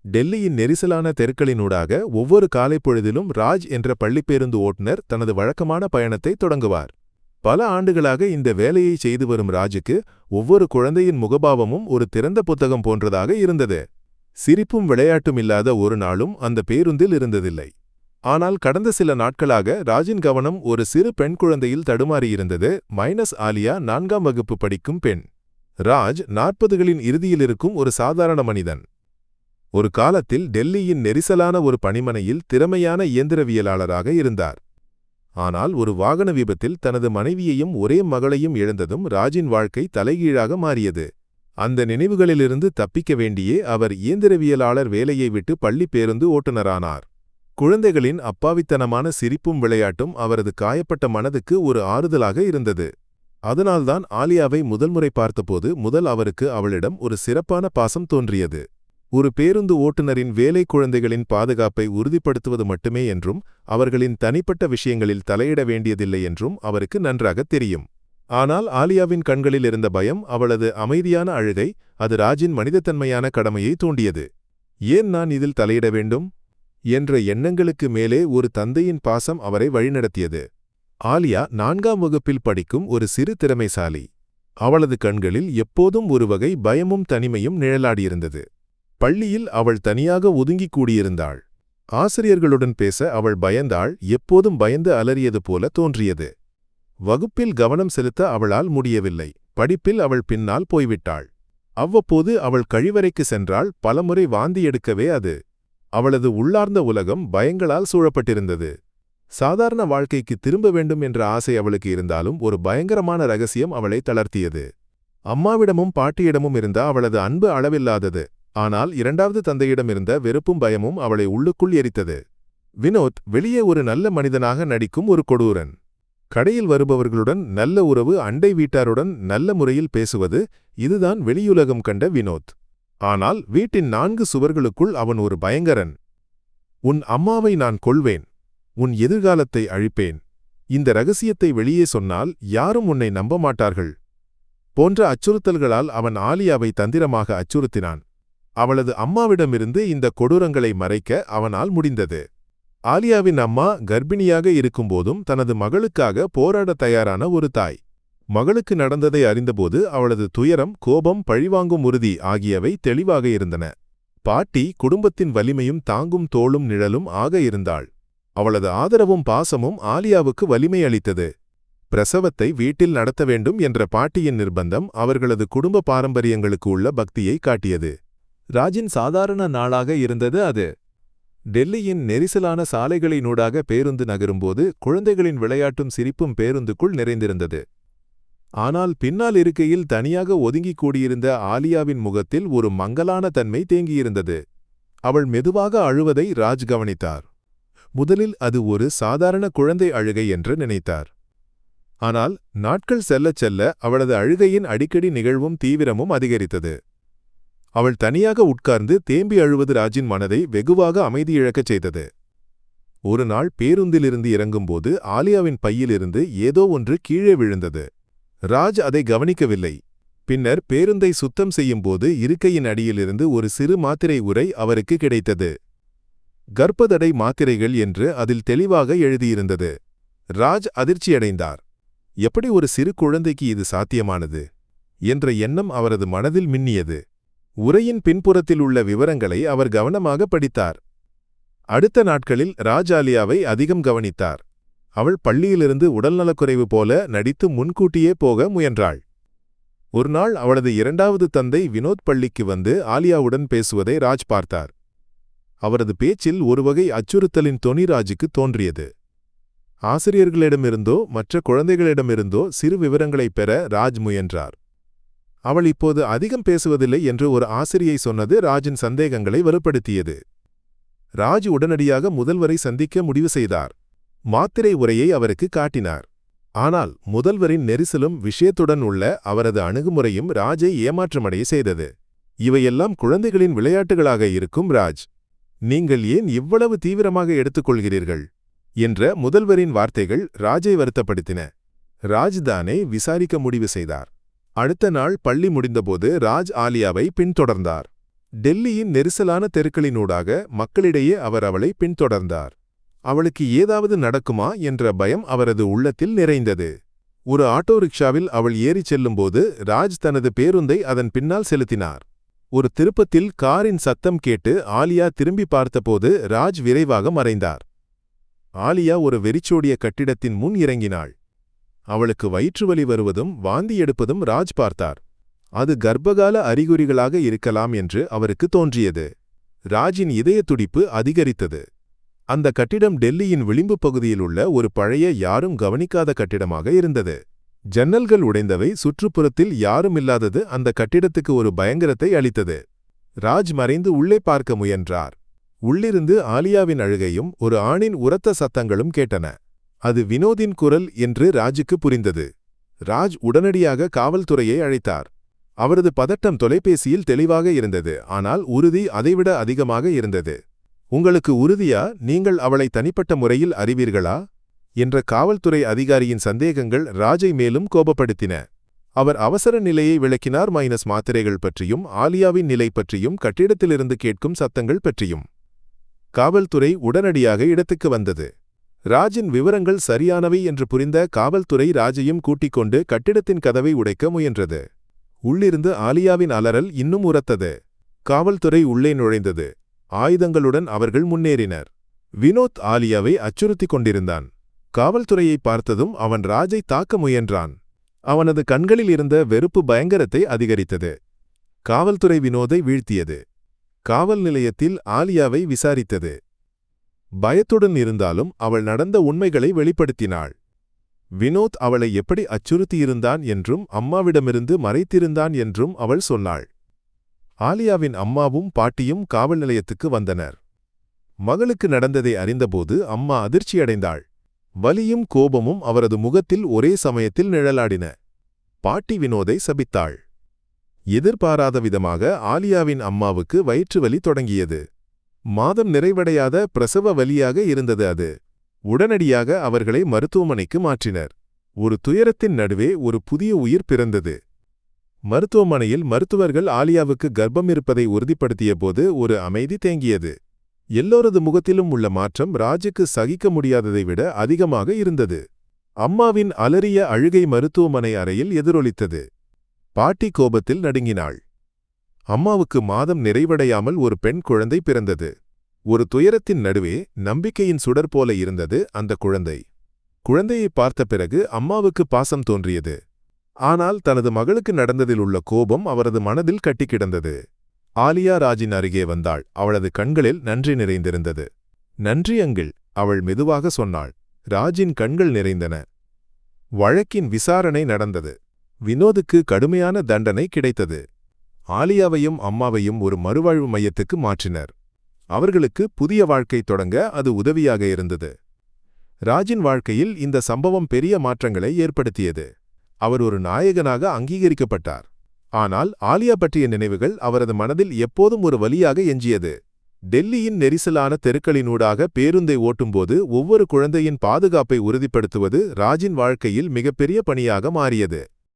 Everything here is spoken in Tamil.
டெல்லியின் நெரிசலான தெருக்களினூடாக ஒவ்வொரு காலைப்பொழுதிலும் ராஜ் என்ற பள்ளிப்பேருந்து ஓட்டுநர் தனது வழக்கமான பயணத்தை தொடங்குவார். பல ஆண்டுகளாக இந்த வேலையை செய்து வரும் ராஜுக்கு ஒவ்வொரு குழந்தையின் முகபாவமும் ஒரு திறந்த புத்தகம் போன்றதாக இருந்தது. சிரிப்பும் விளையாட்டும் இல்லாத ஒரு நாளும் அந்த பேருந்தில் இருந்ததில்லை. ஆனால் கடந்த சில நாட்களாக ராஜின் கவனம் ஒரு சிறு பெண் குழந்தையில் தடுமாறியிருந்தது. ஆலியா 4ஆம் வகுப்பு படிக்கும் பெண். ராஜ் 40களின் இறுதியில் இருக்கும் ஒரு சாதாரண மனிதன். ஒரு காலத்தில் டெல்லியின் நெரிசலான ஒரு பணிமனையில் திறமையான இயந்திரவியலாளராக இருந்தார். ஆனால் ஒரு வாகன விபத்தில் தனது மனைவியையும் ஒரே மகளையும் இழந்ததும் ராஜின் வாழ்க்கை தலைகீழாக மாறியது. அந்த நினைவுகளிலிருந்து தப்பிக்க வேண்டியே அவர் இயந்திரவியலாளர் வேலையை விட்டு பள்ளி பேருந்து ஓட்டுநரானார். குழந்தைகளின் அப்பாவித்தனமான சிரிப்பும் விளையாட்டும் அவரது காயப்பட்ட மனதுக்கு ஒரு ஆறுதலாக இருந்தது. அதனால்தான் ஆலியாவை முதல்முறை பார்த்தபோது அவருக்கு அவளிடம் ஒரு சிறப்பான பாசம் தோன்றியது. ஒரு பேருந்து ஓட்டுநரின் வேலை குழந்தைகளின் பாதுகாப்பை உறுதிப்படுத்துவது மட்டுமே என்றும் அவர்களின் தனிப்பட்ட விஷயங்களில் தலையிட வேண்டியதில்லை என்றும் அவருக்கு நன்றாக தெரியும். ஆனால் ஆலியாவின் கண்களில் இருந்த பயம், அவளது அமைதியான அழுகை, அது ராஜின் மனிதத்தன்மையான கடமையை தூண்டியது. ஏன் நான் இதில் தலையிட வேண்டும் என்ற எண்ணங்களுக்கு மேலே ஒரு தந்தையின் பாசம் அவரை வழிநடத்தியது. ஆலியா 4ஆம் வகுப்பில் படிக்கும் ஒரு சிறு திறமைசாலி. அவளது கண்களில் எப்போதும் ஒரு வகை பயமும் தனிமையும் நிழலாடியிருந்தது. பள்ளியில் அவள் தனியாக ஒதுங்கிக் கூடியிருந்தாள். ஆசிரியர்களுடன் பேச அவள் பயந்தாள், எப்போதும் பயந்து அலறியது போல தோன்றியது. வகுப்பில் கவனம் செலுத்த அவளால் முடியவில்லை. படிப்பில் அவள் பின்னால் போய்விட்டாள். அவ்வப்போது அவள் கழிவறைக்கு சென்றாள். பலமுறை வாந்தி எடுக்கவே அது. அவளது உள்ளார்ந்த உலகம் பயங்களால் சூழப்பட்டிருந்தது. சாதாரண வாழ்க்கைக்கு திரும்ப வேண்டும் என்ற ஆசை அவளுக்கு இருந்தாலும் ஒரு பயங்கரமான ரகசியம் அவளை தளர்த்தியது. அம்மாவிடமும் பாட்டியிடமும் இருந்த அவளது அன்பு அளவில்லாதது. ஆனால் 2வது தந்தையிடமிருந்த வெறுப்பும் பயமும் அவளை உள்ளுக்குள் எரித்தது. வினோத் வெளியே ஒரு நல்ல மனிதனாக நடிக்கும் ஒரு கொடூரன். கடையில் வருபவர்களுடன் நல்ல உறவு, அண்டை வீட்டாருடன் நல்ல முறையில் பேசுவது, இதுதான் வெளியுலகம் கண்ட வினோத். ஆனால் வீட்டின் 4 சுவர்களுக்குள் அவன் ஒரு பயங்கரன். உன் அம்மாவை நான் கொல்வேன். உன் எதிர்காலத்தை அழிப்பேன். இந்த ரகசியத்தை வெளியே சொன்னால் யாரும் உன்னை நம்ப மாட்டார்கள் போன்ற அச்சுறுத்தல்களால் அவன் ஆலியாவை தந்திரமாக அச்சுறுத்தினான். அவளது அம்மாவிடமிருந்து இந்த கொடூரங்களை மறைக்க அவனால் முடிந்தது. ஆலியாவின் அம்மா கர்ப்பிணியாக இருக்கும்போதும் தனது மகளுக்காக போராட தயாரான ஒரு தாய். மகளுக்கு நடந்ததை அறிந்தபோது அவளது துயரம், கோபம், பழிவாங்கும் உறுதி ஆகியவை தெளிவாக இருந்தன. பாட்டி குடும்பத்தின் வலிமையும் தாங்கும் தோளும் நிழலும் ஆக இருந்தாள். அவளது ஆதரவும் பாசமும் ஆலியாவுக்கு வலிமை அளித்தது. பிரசவத்தை வீட்டில் நடத்த வேண்டும் என்ற பாட்டியின் நிர்பந்தம் அவர்களது குடும்ப பாரம்பரியங்களுக்கு உள்ள பக்தியை காட்டியது. ராஜின் சாதாரண நாளாக இருந்தது அது. டெல்லியின் நெரிசலான சாலைகளினூடாக பேருந்து நகரும்போது குழந்தைகளின் விளையாட்டும் சிரிப்பும் பேருந்துக்குள் நிறைந்திருந்தது. ஆனால் பின்னால் இருக்கையில் தனியாக ஒதுங்கிக் கூடியிருந்த ஆலியாவின் முகத்தில் ஒரு மங்கலான தன்மை தேங்கியிருந்தது. அவள் மெதுவாக அழுவதை ராஜ் கவனித்தார். முதலில் அது ஒரு சாதாரண குழந்தை அழுகை என்று நினைத்தார். ஆனால் நாட்கள் செல்லச் செல்ல அவளது அழுகையின் அடிக்கடி நிகழ்வும் தீவிரமும் அதிகரித்தது. அவள் தனியாக உட்கார்ந்து தேம்பி அழுவது ராஜின் மனதை வெகுவாக அமைதியிழக்கச் செய்தது. ஒரு நாள் பேருந்திலிருந்து இறங்கும்போது ஆலியாவின் பையிலிருந்து ஏதோ ஒன்று கீழே விழுந்தது. ராஜ் அதை கவனிக்கவில்லை. பின்னர் பேருந்தை சுத்தம் செய்யும்போது இருக்கையின் அடியிலிருந்து ஒரு சிறு மாத்திரை உரை அவருக்கு கிடைத்தது. கர்ப்பதடை மாத்திரைகள் என்று அதில் தெளிவாக எழுதியிருந்தது. ராஜ் அதிர்ச்சியடைந்தார். எப்படி ஒரு சிறு குழந்தைக்கு இது சாத்தியமானது என்ற எண்ணம் அவரது மனதில் மின்னியது. உரையின் பின்புறத்தில் உள்ள விவரங்களை அவர் கவனமாக படித்தார். அடுத்த நாட்களில் ராஜ் ஆலியாவை அதிகம் கவனித்தார். அவள் பள்ளியிலிருந்து உடல்நலக்குறைவு போல நடித்து முன்கூட்டியே போக முயன்றாள். ஒருநாள் அவளது 2வது தந்தை வினோத் பள்ளிக்கு வந்து ஆலியாவுடன் பேசுவதை ராஜ் பார்த்தார். அவரது பேச்சில் ஒருவகை அச்சுறுத்தலின் தொனி ராஜுக்கு தோன்றியது. ஆசிரியர்களிடமிருந்தோ மற்ற குழந்தைகளிடமிருந்தோ சிறு விவரங்களைப் பெற ராஜ் முயன்றார். அவள் இப்போது அதிகம் பேசுவதில்லை என்று ஒரு ஆசிரியை சொன்னது ராஜின் சந்தேகங்களை வலுப்படுத்தியது. ராஜ் உடனடியாக முதல்வரை சந்திக்க முடிவு செய்தார். மாத்திரை உரையை அவருக்கு காட்டினார். ஆனால் முதல்வரின் நெரிசலும் விஷயத்துடன் உள்ள அவரது அணுகுமுறையும் ராஜை ஏமாற்றமடைய செய்தது. இவையெல்லாம் குழந்தைகளின் விளையாட்டுகளாக இருக்கும் ராஜ். நீங்கள் ஏன் இவ்வளவு தீவிரமாக எடுத்துக்கொள்கிறீர்கள் என்ற முதல்வரின் வார்த்தைகள் ராஜை வருத்தப்படுத்தின. ராஜ் தானே விசாரிக்க முடிவு செய்தார். அடுத்த நாள் பள்ளி முடிந்தபோது ராஜ் ஆலியாவை பின்தொடர்ந்தார். டெல்லியின் நெரிசலான தெருக்களினூடாக மக்களிடையே அவர் அவளை பின்தொடர்ந்தார். அவளுக்கு ஏதாவது நடக்குமா என்ற பயம் அவரது உள்ளத்தில் நிறைந்தது. ஒரு ஆட்டோ ரிக்ஷாவில் அவள் ஏறிச் செல்லும்போது ராஜ் தனது பேருந்தை அதன் பின்னால் செலுத்தினார். ஒரு திருப்பத்தில் காரின் சத்தம் கேட்டு ஆலியா திரும்பி பார்த்தபோது ராஜ் விரைவாக மறைந்தார். ஆலியா ஒரு வெறிச்சோடிய கட்டிடத்தின் முன் இறங்கினாள். அவளுக்கு வயிற்றுவலி வருவதும் வாந்தி எடுப்பதும் ராஜ் பார்த்தார். அது கர்ப்பகால அறிகுறிகளாக இருக்கலாம் என்று அவருக்கு தோன்றியது. ராஜின் இதய துடிப்பு அதிகரித்தது. அந்த கட்டிடம் டெல்லியின் விளிம்பு பகுதியிலுள்ள ஒரு பழைய யாரும் கவனிக்காத கட்டிடமாக இருந்தது. ஜன்னல்கள் உடைந்தவை, சுற்றுப்புறத்தில் யாரும் இல்லாதது அந்த கட்டிடத்துக்கு ஒரு பயங்கரத்தை அளித்தது. ராஜ் மறைந்து உள்ளே பார்க்க முயன்றார். உள்ளிருந்து ஆலியாவின் அழுகையும் ஒரு ஆணின் உரத்த சத்தங்களும் கேட்டன. அது வினோதின் குரல் என்று ராஜுக்கு புரிந்தது. ராஜ் உடனடியாக காவல்துறையை அழைத்தார். அவரது பதட்டம் தொலைபேசியில் தெளிவாக இருந்தது, ஆனால் உறுதி அதைவிட அதிகமாக இருந்தது. உங்களுக்கு உறுதியா? நீங்கள் அவளை தனிப்பட்ட முறையில் அறிவீர்களா என்ற காவல்துறை அதிகாரியின் சந்தேகங்கள் ராஜை மேலும் கோபப்படுத்தின. அவர் அவசர நிலையை விளக்கினார். மாத்திரைகள் பற்றியும் ஆலியாவின் நிலை பற்றியும் கட்டிடத்திலிருந்து கேட்கும் சத்தங்கள் பற்றியும். காவல்துறை உடனடியாக இடத்துக்கு வந்தது. ராஜின் விவரங்கள் சரியானவை என்று புரிந்த காவல்துறை ராஜையும் கூட்டிக் கொண்டு கட்டிடத்தின் கதவை உடைக்க முயன்றது. உள்ளிருந்து ஆலியாவின் அலறல் இன்னும் உரத்தது. காவல்துறை உள்ளே நுழைந்தது. ஆயுதங்களுடன் அவர்கள் முன்னேறினர். வினோத் ஆலியாவை அச்சுறுத்திக் கொண்டிருந்தான். காவல்துறையை பார்த்ததும் அவன் ராஜை தாக்க முயன்றான். அவனது கண்களில் இருந்த வெறுப்பு பயங்கரத்தை அதிகரித்தது. காவல்துறை வினோதை வீழ்த்தியது. காவல் நிலையத்தில் ஆலியாவை விசாரித்தது. பயத்துடன் இருந்தாலும் அவள் நடந்த உண்மைகளை வெளிப்படுத்தினாள். வினோத் அவளை எப்படி அச்சுறுத்தியிருந்தான் என்றும் அம்மாவிடமிருந்து மறைத்திருந்தான் என்றும் அவள் சொன்னாள். ஆலியாவின் அம்மாவும் பாட்டியும் காவல் நிலையத்துக்கு வந்தனர். மகளுக்கு நடந்ததை அறிந்தபோது அம்மா அதிர்ச்சியடைந்தாள். வலியும் கோபமும் அவரது முகத்தில் ஒரே சமயத்தில் நிழலாடின. பாட்டி வினோதை சபித்தாள். எதிர்பாராத விதமாக ஆலியாவின் அம்மாவுக்கு வயிற்றுவலி தொடங்கியது. மாதம் நிறைவடையாத பிரசவ வலியாக இருந்தது அது. உடனடியாக அவர்களை மருத்துவமனைக்கு மாற்றினர். ஒரு துயரத்தின் நடுவே ஒரு புதிய உயிர் பிறந்தது. மருத்துவமனையில் மருத்துவர்கள் ஆலியாவுக்கு கர்ப்பம் இருப்பதை உறுதிப்படுத்திய போது ஒரு அமைதி தேங்கியது. எல்லோரது முகத்திலும் உள்ள மாற்றம் ராஜுக்கு சகிக்க முடியாததை விட அதிகமாக இருந்தது. அம்மாவின் அலறிய அழுகை மருத்துவமனை அறையில் எதிரொலித்தது. பாட்டி கோபத்தில் நடுங்கினாள். அம்மாவுக்கு மாதம் நிறைவடையாமல் ஒரு பெண் குழந்தை பிறந்தது. ஒரு துயரத்தின் நடுவே நம்பிக்கையின் சுடர் போல இருந்தது அந்த குழந்தை. குழந்தையை பார்த்த பிறகு அம்மாவுக்கு பாசம் தோன்றியது. ஆனால் தனது மகளுக்கு நடந்ததில் உள்ள கோபம் அவரது மனதில் கட்டிக்கிடந்தது. ஆலியா ராஜின் அருகே வந்தாள். அவளது கண்களில் நன்றி நிறைந்திருந்தது. நன்றி அங்கிள், அவள் மெதுவாக சொன்னாள். ராஜின் கண்கள் நிறைந்தன. வழக்கின் விசாரணை நடந்தது. வினோதுக்கு கடுமையான தண்டனை கிடைத்தது. ஆலியாவையும் அம்மாவையும் ஒரு மறுவாழ்வு மையத்துக்கு மாற்றினர். அவர்களுக்கு புதிய வாழ்க்கை தொடங்க அது உதவியாக இருந்தது. ராஜின் வாழ்க்கையில் இந்த சம்பவம் பெரிய மாற்றங்களை ஏற்படுத்தியது. அவர் ஒரு நாயகனாக அங்கீகரிக்கப்பட்டார். ஆனால் ஆலியா பற்றிய நினைவுகள் அவரது மனதில் எப்போதும் ஒரு வலியாக எஞ்சியது. டெல்லியின் நெரிசலான தெருக்களினூடாக பேருந்தை ஓட்டும்போது ஒவ்வொரு குழந்தையின் பாதுகாப்பை உறுதிப்படுத்துவது ராஜின் வாழ்க்கையில் மிகப்பெரிய பணியாக மாறியது.